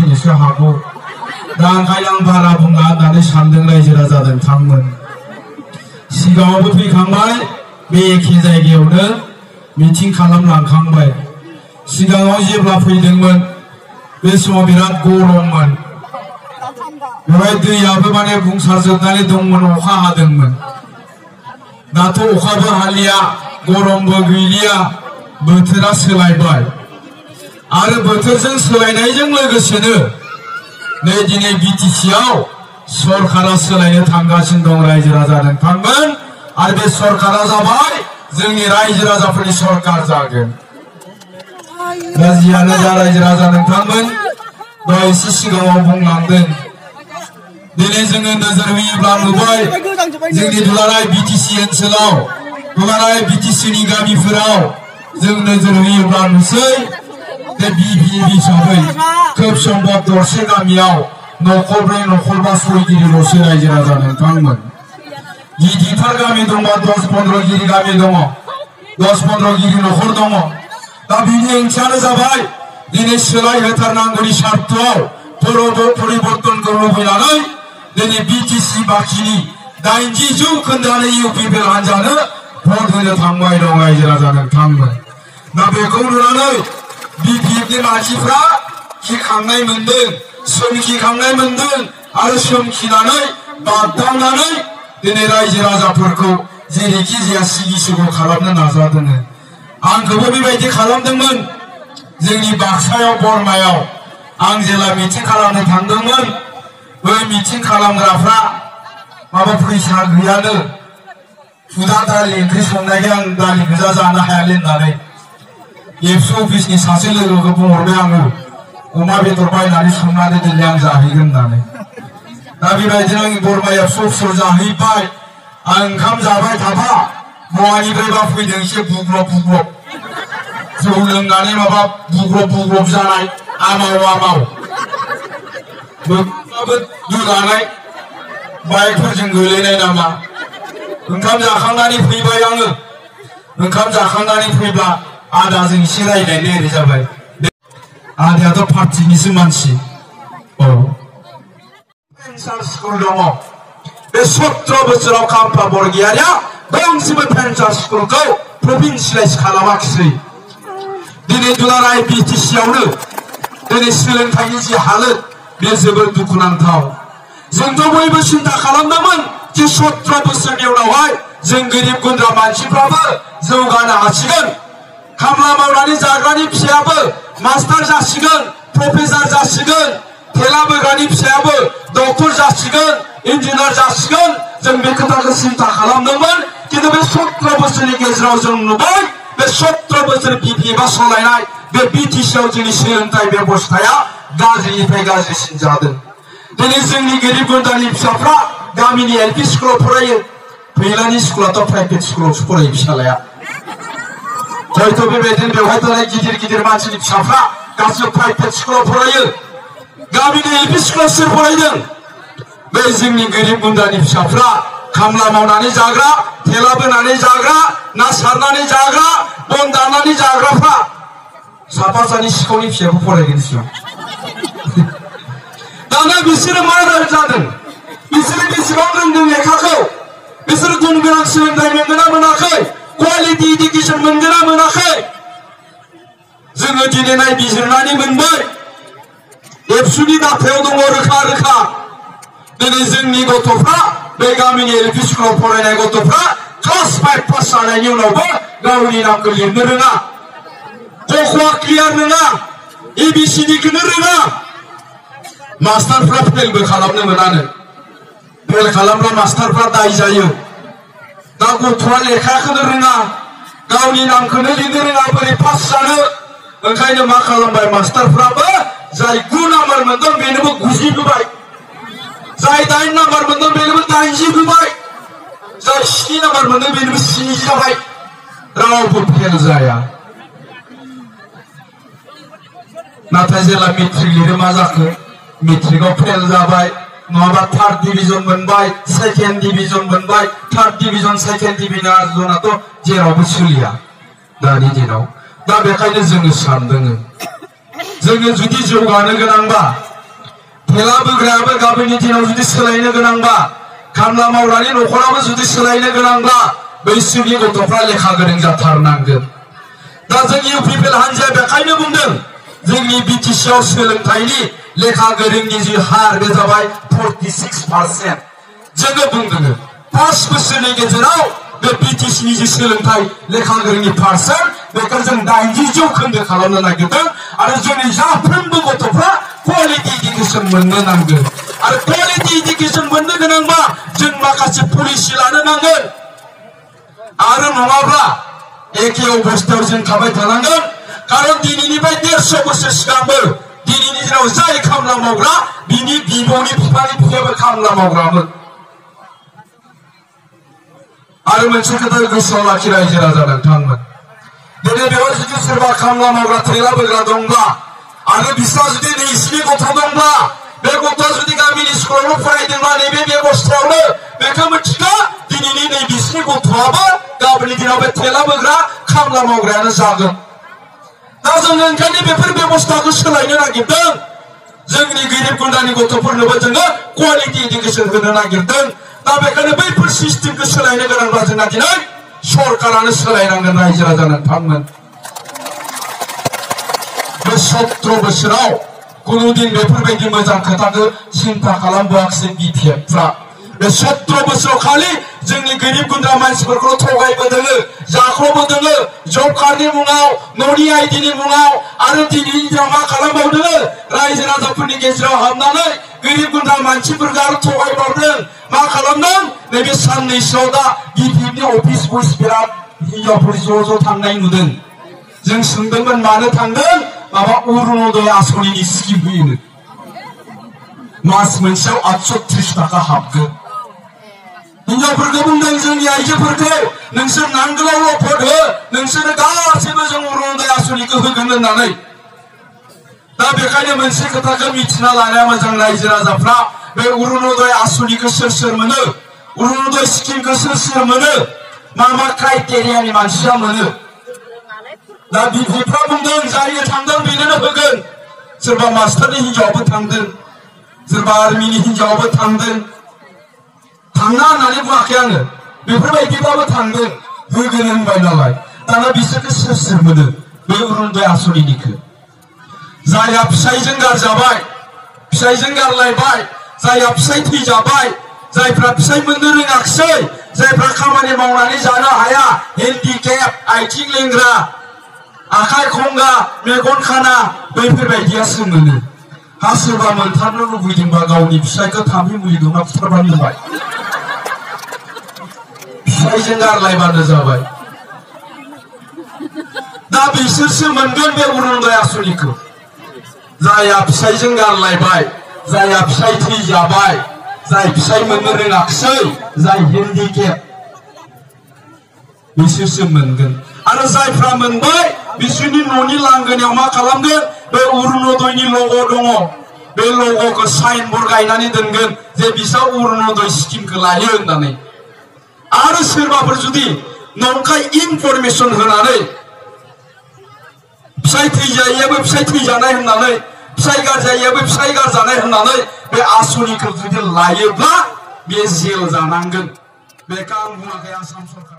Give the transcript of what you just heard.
फैनोसो हागौ दा ओंखायनो आं बारा बुंला होननानै सानदों रायजो राजा नोंथांमोन सिगाङावबो फैखांबाय बे एखे जायगायावनो मिटिं खालामलांखांबाय सिगाङाव जेब्ला फैदोंमोन बे समाव बिराद गरममोन बेवहाय दैयाबो माने बुंसारजोबनानै दंमोन अखा हादोंमोन दाथ' अखाबो हालिया गरमबो गैलिया बोथोरा सोलायबाय आरो बोथोरजों सोलायनायजों लोगोसेनो नै दिनै बिटिसिआव सरकारा सोलायनो थांगासिनो दं रायजो राजा नोंथांमोन आरो बे सरकारा जाबाय जोंनि रायजो राजाफोरनि सरकार जागोन दा जियानो जा रायजो राजा नोंथांमोन दहाय एसे सिगाङाव बुंलांदों दिनै जोङो नोजोर होयोब्ला नुबाय जोंनि दुलाराय बिटिसि ओनसोलाव दुलाराय बिटिसिनि गामिफोराव जों नोजोर होयोब्ला नुसै बे बिभिएफ हिसाबै खोब सम्भब दरसे गामियाव न'खरब्रै न'खरबा सयगिरिल'सो रायजो राजा नोंथांमोन गिदिरथार गामि दंबा 10-15 गिरि गामि दङ 10-15 गिरि न'खर दङ दा बिनि ओंथियानो जाबाय दिनै सोलायहोथारनांगौनि सार्थआव परिबर्तनखौ लुबैनानै दिनै बिटिसि बाखिनि 80 जौखोन्दोआनो इउपिपिएल हान्जानो भट होनो थांबाय दं रायजो राजा नोंथांमोन दा बेखौ नुनानै बिपिएफनि मानसिफ्रा गिखांनाय मोनदों सोमखिखांनाय मोनदों आरो सोमखिनानै बागदावनानै दिनै रायजो राजाफोरखौ जेरैखि जाया सिगि सिगि खालामनो नाजादों आंखौबो बेबायदि खालामदोंमोन जोंनि बाक्सायाव बरमायाव आं जेला मिटिं खालामनो थांदोंमोन बै मिटिं खालामग्राफ्रा माबा फैसा गैयानो सुदा दालि ओंख्रि संनायखाय आं दालि गोजा जानो हायालै होननानै एबसु अफिसनि सासे लोगोखौ बुंहरबाय आङो अमा बेदर बायनानै संनानै दिनै आं जाहैगोन होननानै दा बेबायदिनो आं बरमायाव एबसु जाहैबाय आं ओंखाम जाबाय थाबा मवानिफ्रायबा फैदों एसे बुग्लब बुग्लब जौ लोंनानै माबा बुग्लब बुग्लब जानाय आमाव आमाव मोखाङाबो दुगानाय बाइकफोरजों गोलैनाय नामा ओंखाम जाखांनानै फैबाय आङो ओंखाम जाखांनानै फैब्ला आदाजों एसे रायलायनो ओरै जाबाय आदायाथ' पार्टिनिसो मानसि औ फेन्सार स्कुल दङ बे 17 बोसोराव खाम्फा बरगयारिया गंसेबो फेन्सार स्कुलखौ प्रभिन्सियेलाइज खालामाखिसै दिनै दुलाराय बिटिसिआवनो दिनै सोलोंथाइनि जि हालोद बे जोबोद दुखुनांथाव जोंथ' बयबो सिन्था खालामदोंमोन जे 17 बोसोरनि उनावहाय जों गोरिब गुन्द्रा मानसिफ्राबो जौगानो हासिगोन खामला मावनानै जाग्रानि फिसायाबो मास्टार जासिगोन प्रफेसार जासिगोन थेला बोग्रानि फिसायाबो डक्टर जासिगोन इन्जिनियार जासिगोन जों बे खोथाखौ सिन्था खालामदोंमोन किन्तु बे 17 बोसोरनि गेजेराव जों नुबाय बे 17 बोसोर बिपिएफआ सलायनाय बे बिटिसिआव जोंनि सोलोंथाइ बेबस्थाया गाज्रिनिफ्राय गाज्रिसिन जादों दिनै जोंनि गोरिब गुन्द्रानि फिसाफ्रा गामिनि एलपि स्कुलाव फरायो फैलानि स्कुलाथ' प्राइभेट स्कुलावसो फरायो फिसालाया हयथ' बेबायदिनो बेवहाय थानाय गिदिर गिदिर मानसिनि फिसाफ्रा गासिबो प्राइभेट स्कुलाव फरायो गामिनि एलपि स्कुलाव सोर फरायदों बे जोंनि गोरिब गुन्द्रानि फिसाफ्रा खामला मावनानै जाग्रा थेला बोनानै जाग्रा ना सारनानै जाग्रा बन दाननानै जाग्राफ्रा साफा सानै सिखावनि फिसाखौ फरायगोन सिगां दाना बिसोरो मा जादों बिसोरो बेसेबां रोंदों लेखाखौ बिसोरो गुन गोनां सोलोंथाइ मोनगोन ना मोनाखै क्वालिटि इडुकेसन मोनगोन ना मोनाखै जोङो दिनै नायबिजिरनानै मोनबाय एबसुनि डाटायाव दङ रोखा रोखा दिनै जोंनि गथ'फ्रा बे गामिनि एलपि स्कुलाव फरायनाय गथ'फ्रा क्लास 5 पास जानायनि उनावबो गावनि नामखौ लिरनो रोङा क'ख'आ क्लियार नङा एबिसिडिखौनो रोङा मास्टारफ्रा फेलबो खालामनो मोनानो फेल खालामब्ला मास्टारफ्रा दाय जायो दा गथ'आ लेखाखौनो रोङा गावनि नामखौनो लिरनो रोङा बोरै पास जानो ओंखायनो मा खालामबाय मास्टारफ्राबो जाय 9 नाम्बार मोनदों बेनोबो 90 होबाय जाय 8 नाम्बार मोनदों बेनोबो 80 होबाय जाय 7 नाम्बार मोनदों बेनोबो 70 जाबाय रावबो फेल जाया नाथाय जेला मेट्रिक लिरो मा जाखो मेट्रिकआव फेल जाबाय नङाबा 3rd डिविजन मोनबाय 2nd डिविजन मोनबाय 3rd डिविजन 2nd डिविजनाथ' जेरावबो सोलिया दानि दिनाव दा बेखायनो जोङो सानदों जोङो जुदि जौगानो गोनांबा थेला बोग्रायाबो गाबोननि दिनाव जुदि सोलायनो गोनांबा खामला मावग्रानि न'खराबो जुदि सोलायनो गोनांब्ला बैसोरनि गथ'फ्रा लेखा गोरों जाथारनांगोन। दा जोंनि इउपिपिएल हान्जाया बेखायनो बुंदों जोंनि बिटिसिआव सोलोंथाइनि लेखा गोरोंनि जि हार बे जाबाय 46%। जोङो बुंदों 5 बोसोरनि गेजेराव बे बिटिसिनि जि सोलोंथाइ लेखा गोरोंनि पारसेन्ट बेखौ जों 90% खालामनो नागिरदों आरो जोंनि साफ्रोमबो गथ'फ्रा क्वालिटी एजुकेशन मोननो नांगोन आरो क्वालिटी एजुकेशन मोननो गोनांबा जों माखासे पलिसि लानो नांगोन आरो नङाब्ला एखे अबस्थायाव जों थाबाय थानांगोन। कारण दिनैनिफ्राय 150 बोसोर सिगांबो दिनैनि दिनाव जाय खामला मावग्रा बिनि बिबौनि बिफानि बिफायाबो खामला मावग्रामोन। आरो मोनसे खोथा गोसोआव लाखि रायजो राजा नोंथांमोन, दिनै बेयाव जुदि सोरबा खामला मावग्रा थेला बोग्रा दंब्ला आरो बिस्रा जुदि नैसिनि गथ' दंब्ला बे गथ'आ जुदि गामिनि स्कुलावल' फरायदोंब्ला नैबे बेबस्थायावनो बेखौ मिथिखा दिनैनि नै बिसिनि गथ'आबो गाबोननि दिनाव बे थेला बोग्रा खामला मावग्रायानो जागोन। दा जोङो ओंखायनो बेफोर बेबस्थाखौ सोलायनो नागिरदों। जोंनि गोरिब गुन्द्रानि गथ'फोरनोबो जोङो क्वालिटी एजुकेशन होनो नागिरदों। दा बेखायनो बैफोर सिस्टेमखौ सोलायनो गोनांब्ला जोंना दिनै सरकारानो सोलायनांगोन रायजो राजा नोंथांमोन। बे 17 बोसोराव कुनुदिन बेफोरबायदि मोजां खोथाखौ सिन्था खालामबोआखै बिटिएफफ्रा। बे 17 बोसोराव खालि जोंनि गोरिब गुन्द्रा मानसिफोरखौ थगायबोदों, जाख्ल'बोदों, जब कार्डनि मुङाव, न'नि आइडिनि मुङाव आरो दिनैनि दिनाव मा खालामबावदों रायजो राजाफोरनि गेजेराव हाबनानै गोरिब गुन्द्रा मानसिफोरखौ आरो थगायबावदों। मा खालामदों नैबे साननैसोआव दा बिटिएफनि अफिस बस बिराद हिनजावफोर ज' थांनाय नुदों। जों सोंदोंमोन मानो थांदों, माबा अरुणोदय आसनिनि स्किम होयोनो मास मोनसेयाव 830 थाखा हाबगोन। हिनजावफोरखौ बुंदों जोंनि आइजोफोरखौ नोंसोर नांगोलावल' भट हो, नोंसोरो गासैबो जों अरुणोदय आसनिखौ होगोन होननानै। दा बेखायनो मोनसे खोथाखौ मिथिना लानाया मोजां रायजो राजाफ्रा, बे अरुणोदय आसनिखौ सोर मोनो, अरुणोदय स्किमखौ सोर मोनो, मा क्राइटेरियानि मानसिया मोनो। दा बिटिएफफ्रा बुंदों जायनो थांदों बेनोनो होगोन। सोरबा मास्टारनि हिनजावाबो थांदों, सोरबा आर्मिनि हिनजावाबो थांदों। थांना होननानै बुङाखै आङो, बेफोरबायदिबाबो थांदों, होगोन होनबाय नालाय। दाना बिसोरखौ सोर मोनो बे अरुणोदय आसनिनिखौ? जायहा फिसाइजों गारजाबाय, फिसाइजों गारलायबाय, जायहा फिसाइ थैजाबाय, जायफ्रा फिसाइ मोननो रोङाखिसै, जायफ्रा खामानि मावनानै जानो हाया, हेन्डिकेप, आथिं लेंग्रा, आखाइ खंगा, मेगन खाना, बैफोरबायदियासो मोनो। हा सोरबा मोनथारनो लुबैदोंबा गावनि फिसाइखौ थाम्फै मुलि दंना बुथारबानो जाबाय, फिसाइजों गारलायबानो जाबाय। दा बिसोरसो मोनगोन बे अरुणोदय आसनिखौ। जायहा फिसाइजों गारलायबाय, जायहा फिसाइ थैजाबाय, जाय फिसाइ मोननो रोङाखिसै, जाय हेन्डिकेप, बिसोरसो मोनगोन। आरो जायफ्रा मोनबाय बिसोरनि न'नि लांगोनायाव मा खालामगोन, बे अरुणोदयनि लग' दङ, बे लग'खौ साइनबोर्ड गायनानै दोनगोन जे बिसोर अरुणोदय स्किमखौ लायो होननानै। आरो सोरबाफोर जुदि नंखाय इनफरमेसन होनानै फिसाइ थैजायैयाबो फिसाइ थैजानाय होननानै, फिसाइ गारजायैयाबो फिसाइ गारजानाय होननानै बे आसनिखौ जुदि लायोब्ला बे जेल जानांगोन। बेखौ आं बुङाखै, आसाम सरकार